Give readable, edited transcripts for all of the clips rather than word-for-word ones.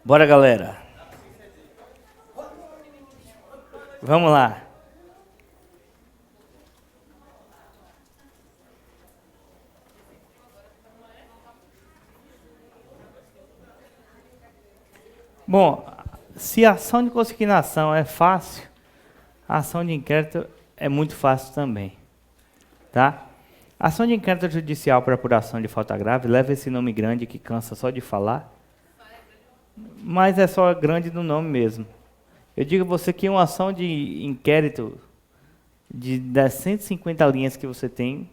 Bora, galera. Vamos lá. Bom, se a ação de consignação é fácil, a ação de inquérito é muito fácil também. Tá? A ação de inquérito judicial para apuração de falta grave leva esse nome grande que cansa só de falar, mas é só grande no nome mesmo. Eu digo a você que uma ação de inquérito das 150 linhas que você tem,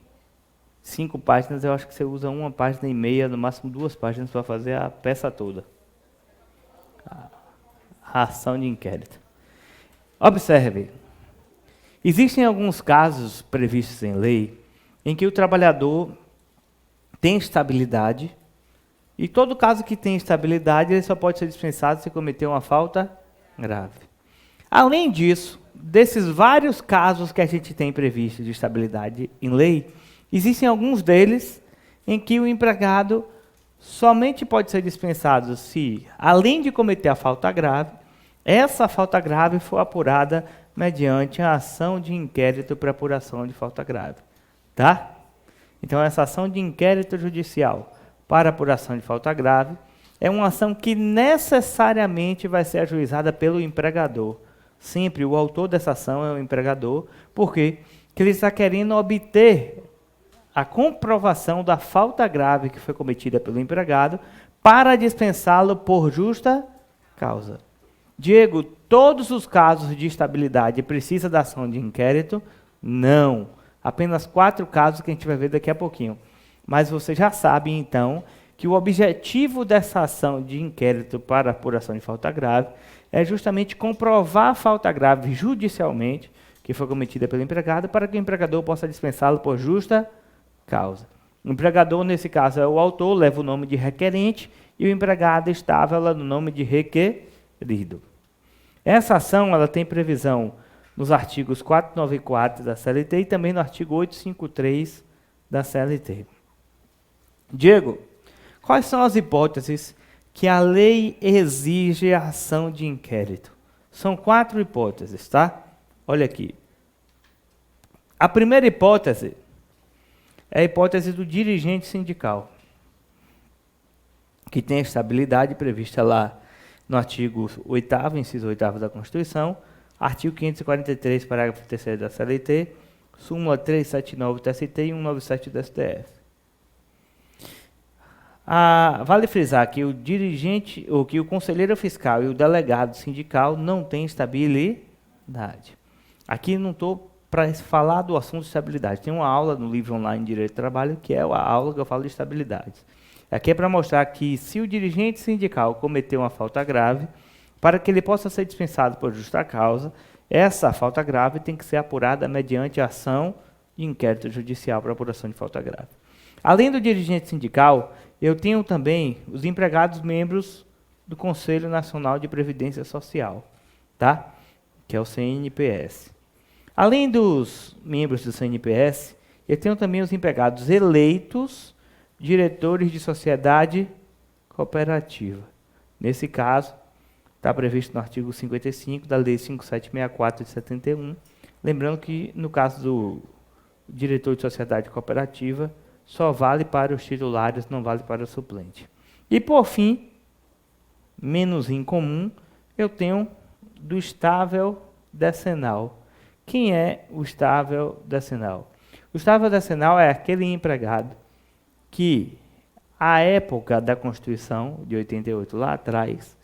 5 páginas, eu acho que você usa 1,5 páginas, no máximo 2 páginas para fazer a peça toda. A ação de inquérito. Observe, existem alguns casos previstos em lei em que o trabalhador tem estabilidade, e todo caso que tem estabilidade, ele só pode ser dispensado se cometer uma falta grave. Além disso, desses vários casos que a gente tem previsto de estabilidade em lei, existem alguns deles em que o empregado somente pode ser dispensado se, além de cometer a falta grave, essa falta grave for apurada mediante a ação de inquérito para apuração de falta grave. Tá? Então, essa ação de inquérito judicial para apuração de falta grave é uma ação que necessariamente vai ser ajuizada pelo empregador. Sempre o autor dessa ação é o empregador, porque ele está querendo obter a comprovação da falta grave que foi cometida pelo empregado para dispensá-lo por justa causa. Diego, todos os casos de estabilidade precisa da ação de inquérito? Não. Apenas 4 casos que a gente vai ver daqui a pouquinho. Mas você já sabe, então, que o objetivo dessa ação de inquérito para apuração de falta grave é justamente comprovar a falta grave judicialmente que foi cometida pelo empregado para que o empregador possa dispensá-lo por justa causa. O empregador, nesse caso, é o autor, leva o nome de requerente, e o empregado estável no nome de requerido. Essa ação ela tem previsão nos artigos 494 da CLT e também no artigo 853 da CLT. Diego, quais são as hipóteses que a lei exige a ação de inquérito? São 4 hipóteses, tá? Olha aqui. A primeira hipótese é a hipótese do dirigente sindical, que tem a estabilidade prevista lá no artigo 8º, inciso 8º da Constituição, artigo 543, parágrafo 3º da CLT, súmula 379 do TST e 197 do STF. Vale frisar que o dirigente, ou que o conselheiro fiscal e o delegado sindical não têm estabilidade. Aqui não estou para falar do assunto de estabilidade. Tem uma aula no livro online Direito do Trabalho, que é a aula que eu falo de estabilidade. Aqui é para mostrar que se o dirigente sindical cometer uma falta grave, para que ele possa ser dispensado por justa causa, essa falta grave tem que ser apurada mediante a ação de inquérito judicial para apuração de falta grave. Além do dirigente sindical, eu tenho também os empregados membros do Conselho Nacional de Previdência Social, tá? Que é o CNPS. Além dos membros do CNPS, eu tenho também os empregados eleitos, diretores de sociedade cooperativa. Nesse caso, está previsto no artigo 55 da Lei 5764 de 71. Lembrando que, no caso do diretor de sociedade cooperativa, só vale para os titulares, não vale para o suplente. E, por fim, menos incomum, eu tenho do estável decenal. Quem é o estável decenal? O estável decenal é aquele empregado que, à época da Constituição de 88, lá atrás,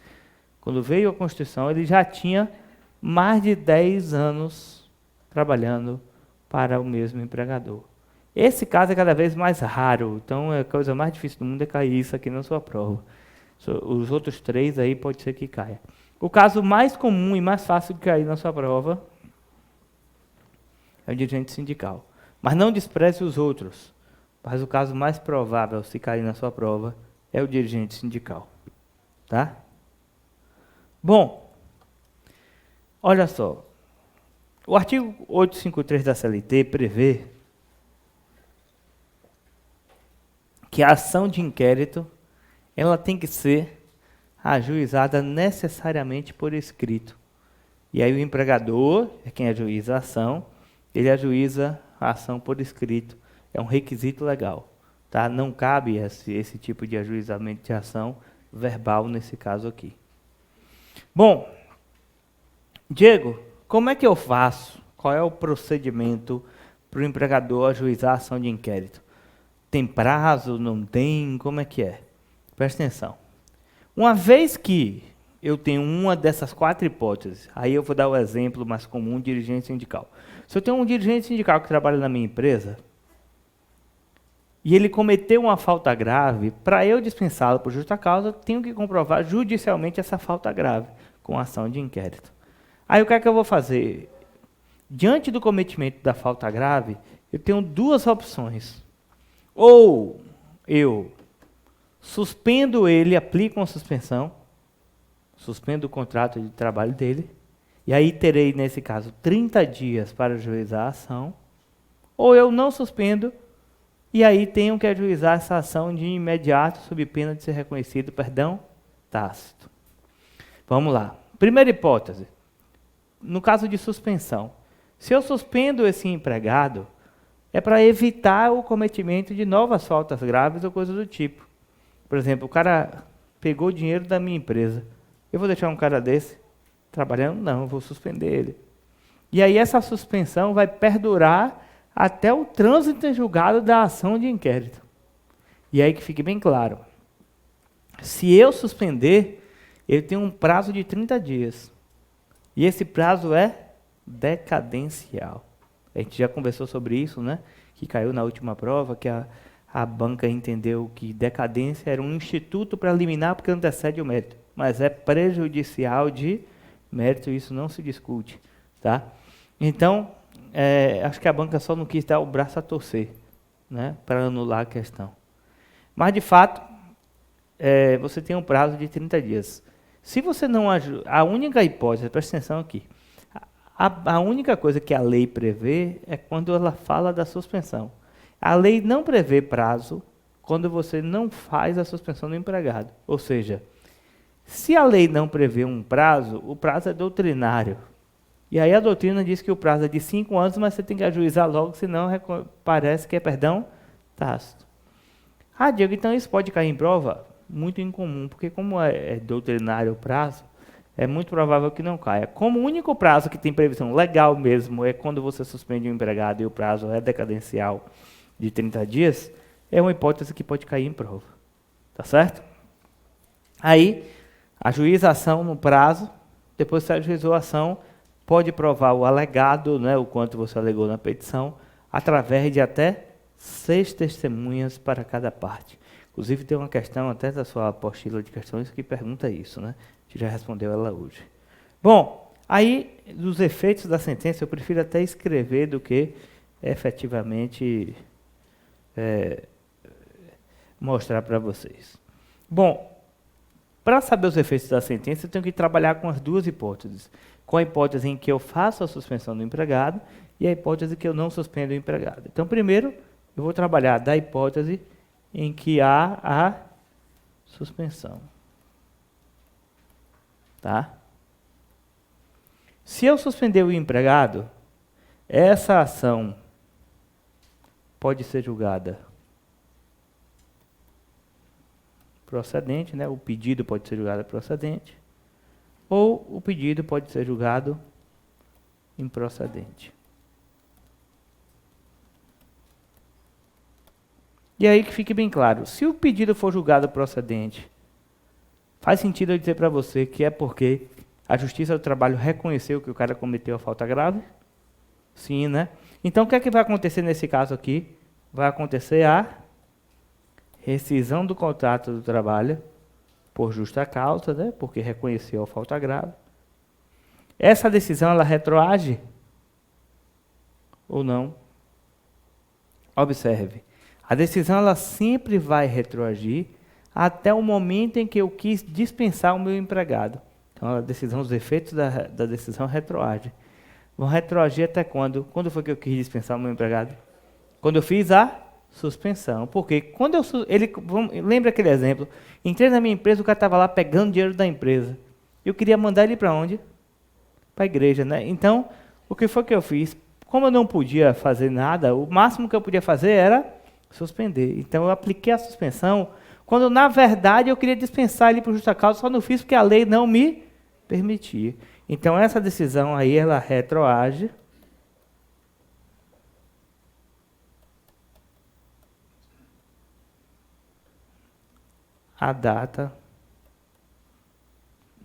quando veio a Constituição, ele já tinha mais de 10 anos trabalhando para o mesmo empregador. Esse caso é cada vez mais raro, então a coisa mais difícil do mundo é cair isso aqui na sua prova. Os outros 3 aí pode ser que caia. O caso mais comum e mais fácil de cair na sua prova é o dirigente sindical. Mas não despreze os outros. Mas o caso mais provável, se cair na sua prova, é o dirigente sindical. Tá? Bom, olha só. O artigo 853 da CLT prevê que a ação de inquérito ela tem que ser ajuizada necessariamente por escrito. E aí o empregador é quem ajuiza a ação, ele ajuiza a ação por escrito. É um requisito legal. Tá? Não cabe esse tipo de ajuizamento de ação verbal nesse caso aqui. Bom, Diego, como é que eu faço? Qual é o procedimento para o empregador ajuizar a ação de inquérito? Tem prazo? Não tem? Como é que é? Presta atenção. Uma vez que eu tenho uma dessas 4 hipóteses, aí eu vou dar o exemplo mais comum, dirigente sindical. Se eu tenho um dirigente sindical que trabalha na minha empresa, e ele cometeu uma falta grave, para eu dispensá-lo por justa causa, eu tenho que comprovar judicialmente essa falta grave, com ação de inquérito. Aí o que é que eu vou fazer? Diante do cometimento da falta grave, eu tenho 2 opções. Ou eu suspendo ele, aplico uma suspensão, suspendo o contrato de trabalho dele, e aí terei, nesse caso, 30 dias para ajuizar a ação, ou eu não suspendo, e aí tenho que ajuizar essa ação de imediato, sob pena de ser reconhecido perdão tácito. Vamos lá. Primeira hipótese. No caso de suspensão. Se eu suspendo esse empregado, é para evitar o cometimento de novas faltas graves ou coisa do tipo. Por exemplo, o cara pegou o dinheiro da minha empresa. Eu vou deixar um cara desse trabalhando? Não, eu vou suspender ele. E aí essa suspensão vai perdurar até o trânsito em julgado da ação de inquérito. E aí que fique bem claro. Se eu suspender, eu tenho um prazo de 30 dias. E esse prazo é decadencial. A gente já conversou sobre isso, né? Que caiu na última prova, que a banca entendeu que decadência era um instituto para eliminar porque antecede o mérito. Mas é prejudicial de mérito, isso não se discute. Tá? Então, acho que a banca só não quis dar o braço a torcer, né? Para anular a questão. Mas, de fato, você tem um prazo de 30 dias. Se você não a única hipótese, presta atenção aqui, a única coisa que a lei prevê é quando ela fala da suspensão. A lei não prevê prazo quando você não faz a suspensão do empregado. Ou seja, se a lei não prevê um prazo, o prazo é doutrinário. E aí a doutrina diz que o prazo é de 5 anos, mas você tem que ajuizar logo, senão parece que é perdão tácito. Ah, Diego, então isso pode cair em prova? Muito incomum, porque como é doutrinário o prazo, é muito provável que não caia. Como o único prazo que tem previsão legal mesmo é quando você suspende um empregado e o prazo é decadencial de 30 dias, é uma hipótese que pode cair em prova. Tá certo? Aí, ajuiza a ação no prazo, depois que você ajuizou a ação, pode provar o alegado, né, o quanto você alegou na petição, através de até 6 testemunhas para cada parte. Inclusive, tem uma questão até da sua apostila de questões que pergunta isso, né? A gente já respondeu ela hoje. Bom, aí, dos efeitos da sentença, eu prefiro até escrever do que efetivamente mostrar para vocês. Bom, para saber os efeitos da sentença, eu tenho que trabalhar com as 2 hipóteses. Com a hipótese em que eu faço a suspensão do empregado e a hipótese que eu não suspendo o empregado. Então, primeiro, eu vou trabalhar da hipótese em que há a suspensão. Tá? Se eu suspender o empregado, essa ação pode ser julgada procedente, né? O pedido pode ser julgado procedente, ou o pedido pode ser julgado improcedente. E aí que fique bem claro, se o pedido for julgado procedente, faz sentido eu dizer para você que é porque a Justiça do Trabalho reconheceu que o cara cometeu a falta grave? Sim, né? Então, o que é que vai acontecer nesse caso aqui? Vai acontecer a rescisão do contrato do trabalho por justa causa, né? Porque reconheceu a falta grave. Essa decisão, ela retroage ou não? Observe. A decisão ela sempre vai retroagir até o momento em que eu quis dispensar o meu empregado. Então, a decisão, os efeitos da decisão retroagem. Vão retroagir até quando? Quando foi que eu quis dispensar o meu empregado? Quando eu fiz a suspensão. Porque quando lembra aquele exemplo? Entrei na minha empresa, o cara estava lá pegando dinheiro da empresa. Eu queria mandar ele para onde? Para a igreja, né? Então, o que foi que eu fiz? Como eu não podia fazer nada, o máximo que eu podia fazer era suspender. Então, eu apliquei a suspensão, quando na verdade eu queria dispensar ele por justa causa, só não fiz porque a lei não me permitia. Então, essa decisão aí, ela retroage a data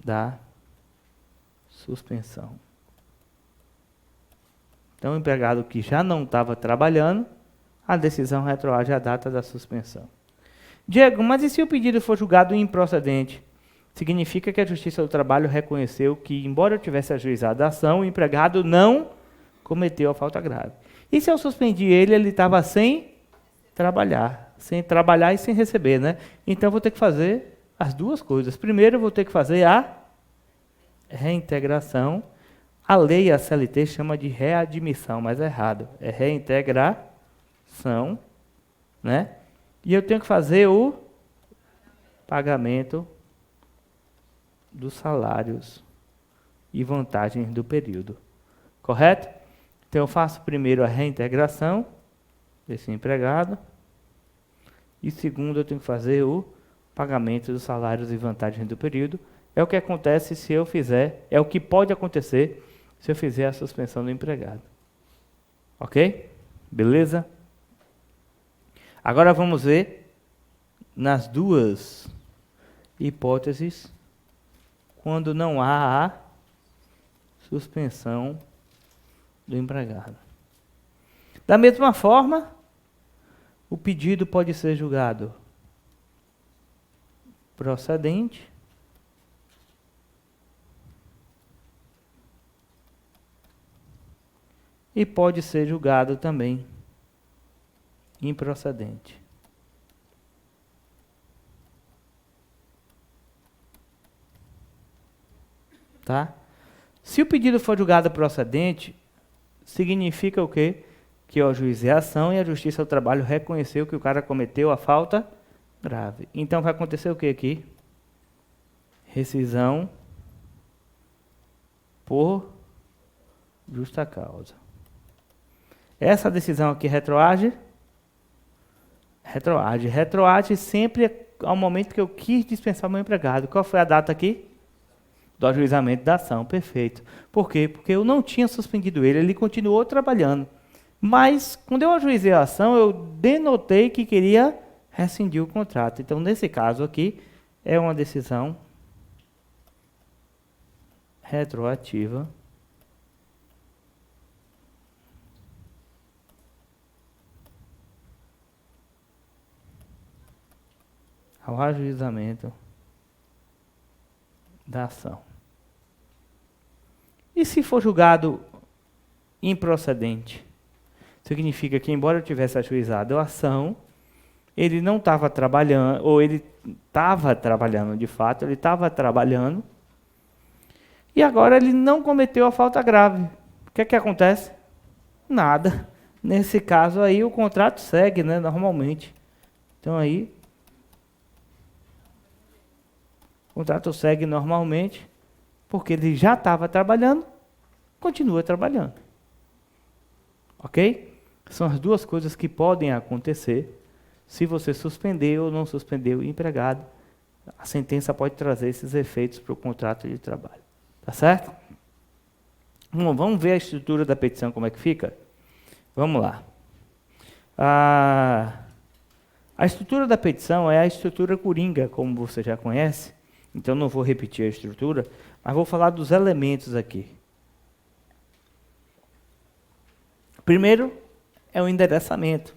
da suspensão. Então, o empregado que já não estava trabalhando, a decisão retroage à data da suspensão. Diego, mas e se o pedido for julgado improcedente? Significa que a Justiça do Trabalho reconheceu que, embora eu tivesse ajuizado a ação, o empregado não cometeu a falta grave. E se eu suspendi ele, ele estava sem trabalhar e sem receber, né? Então, eu vou ter que fazer as duas coisas. Primeiro, eu vou ter que fazer a reintegração. A lei, a CLT, chama de readmissão, mas é errado. É reintegração, né? E eu tenho que fazer o pagamento dos salários e vantagens do período. Correto? Então, eu faço primeiro a reintegração desse empregado. E segundo, eu tenho que fazer o pagamento dos salários e vantagens do período. É o que acontece se eu fizer, é o que pode acontecer se eu fizer a suspensão do empregado. Ok? Beleza? Agora vamos ver nas duas hipóteses quando não há a suspensão do empregado. Da mesma forma, o pedido pode ser julgado procedente e pode ser julgado também improcedente. Tá? Se o pedido for julgado procedente, significa o quê? Que eu ajuizei a ação e a Justiça do Trabalho reconheceu que o cara cometeu a falta grave. Então vai acontecer o quê aqui? Rescisão por justa causa. Essa decisão aqui retroage? Retroage. Retroage sempre ao momento que eu quis dispensar o meu empregado. Qual foi a data aqui? Do ajuizamento da ação. Perfeito. Por quê? Porque eu não tinha suspendido ele, ele continuou trabalhando. Mas, quando eu ajuizei a ação, eu denotei que queria rescindir o contrato. Então, nesse caso aqui, é uma decisão retroativa ao ajuizamento da ação. E se for julgado improcedente? Significa que, embora eu tivesse ajuizado a ação, ele não estava trabalhando, ou ele estava trabalhando de fato, ele estava trabalhando, e agora ele não cometeu a falta grave. O que é que acontece? Nada. Nesse caso aí, o contrato segue, né, normalmente. Então aí, o contrato segue normalmente, porque ele já estava trabalhando, continua trabalhando. Ok? São as duas coisas que podem acontecer se você suspender ou não suspender o empregado. A sentença pode trazer esses efeitos para o contrato de trabalho. Tá certo? Bom, vamos ver a estrutura da petição, como é que fica? Vamos lá. A estrutura da petição é a estrutura coringa, como você já conhece. Então, não vou repetir a estrutura, mas vou falar dos elementos aqui. Primeiro, é o endereçamento.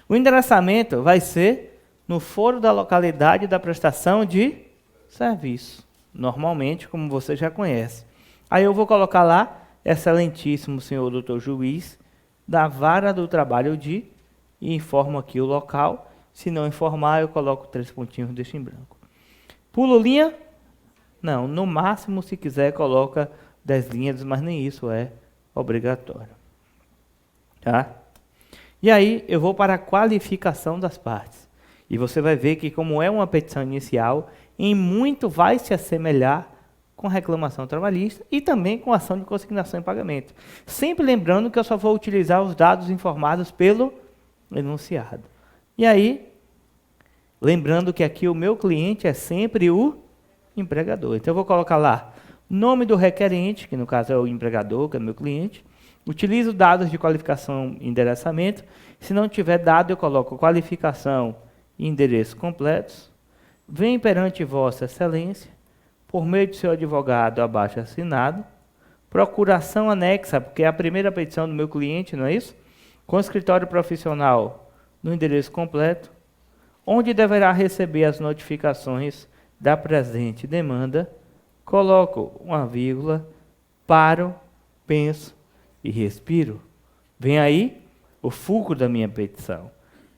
O endereçamento vai ser no foro da localidade da prestação de serviço. Normalmente, como você já conhece. Aí eu vou colocar lá, excelentíssimo senhor doutor juiz, da Vara do Trabalho de, e informo aqui o local. Se não informar, eu coloco 3 pontinhos e deixo em branco. Pulo linha? Não, no máximo, se quiser, coloca 10 linhas, mas nem isso é obrigatório. Tá? E aí eu vou para a qualificação das partes. E você vai ver que, como é uma petição inicial, em muito vai se assemelhar com reclamação trabalhista e também com ação de consignação em pagamento. Sempre lembrando que eu só vou utilizar os dados informados pelo enunciado. E aí, lembrando que aqui o meu cliente é sempre o empregador. Então eu vou colocar lá nome do requerente, que no caso é o empregador, que é o meu cliente. Utilizo dados de qualificação e endereçamento. Se não tiver dado, eu coloco qualificação e endereço completos. Vem perante Vossa Excelência, por meio de seu advogado abaixo assinado, procuração anexa, porque é a primeira petição do meu cliente, não é isso? Com escritório profissional no endereço completo, onde deverá receber as notificações da presente demanda, coloco uma vírgula, paro, penso e respiro. Vem aí o fulcro da minha petição.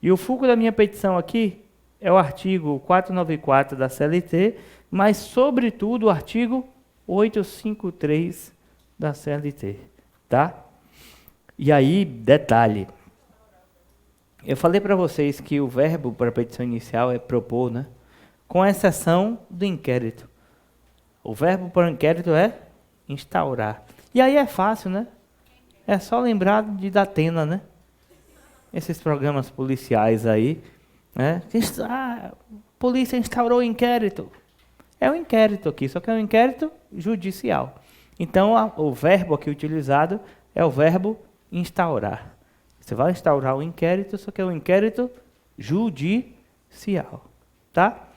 E o fulcro da minha petição aqui é o artigo 494 da CLT, mas, sobretudo, o artigo 853 da CLT. Tá? E aí, detalhe. Eu falei para vocês que o verbo para a petição inicial é propor, né? Com exceção do inquérito. O verbo para o inquérito é instaurar. E aí é fácil, né? É só lembrar de Datena, né? Esses programas policiais aí, né? A polícia instaurou o inquérito. É um inquérito aqui, só que é um inquérito judicial. Então, o verbo aqui utilizado é o verbo instaurar. Você vai instaurar o inquérito, só que é um inquérito judicial. Tá?